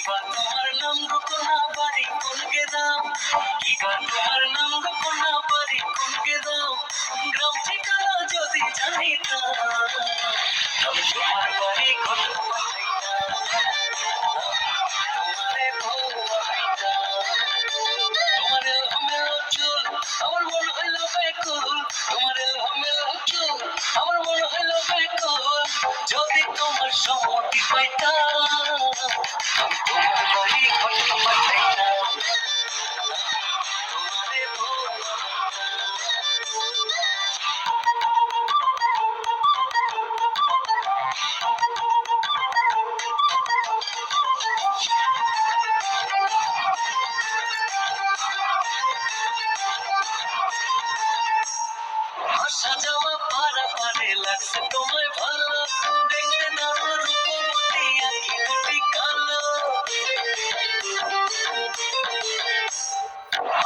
কিবা তোমার নাম রূপনা বাড়ি কোন গ্রাম, কিবা তোমার নাম রূপনা বাড়ি কোন গ্রাম, গ্রাম ঠিকানা যদি জানিতাম আমি তোমার বাড়ি কত পাইতাম, তোমারে বউ বানাইতাম। তোমার এলোমেলো চুল আমার মন হইল বেকুল, তোমার এলোমেলো চুল আমার মন হইল বেকুল, যদি তোমার সম্মতি পাইতাম আমি তোমার বাড়ি কত পাইতাম, তোমারে বউ আসা যাওয়া পারা পারে লাগছে তোমায় ভালো, দেখতে দারুণ রূপবতী আঁখি দুটি কালো,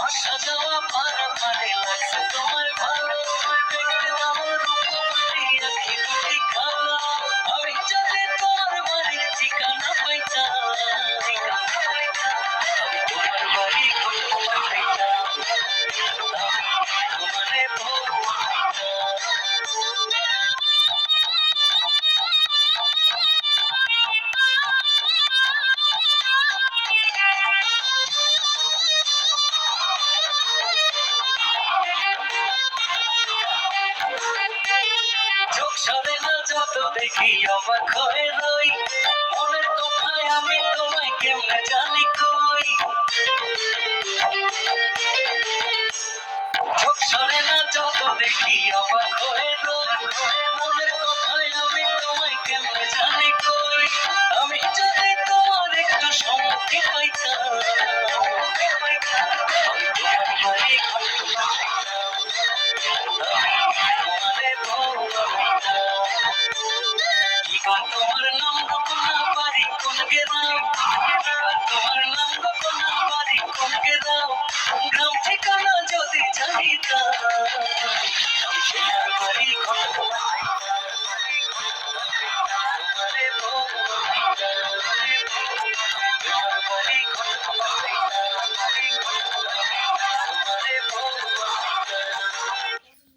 আসা যাওয়া পারা পারে লাগছে তোমায় ভালো, দেখতে দারুণ রূপবতী আঁখি দুটি কালো, আমি যদি তোমার বাড়ির ঠিকানা পাইতাম আমি তোমার বাড়ি কত পাইতাম, তোমারে বউ চোখ সরে না যত দেখি অবাক হয়ে রই, মনের কথায় আমি তোমায় কেমনে জানি কই, চোখ সরে না যত দেখি অবাক হয়ে রই, মনের কথায় আমি তোমায় কেমনে জানি কই, আমি যদি তোমার একটু সম্মতি পাইতাম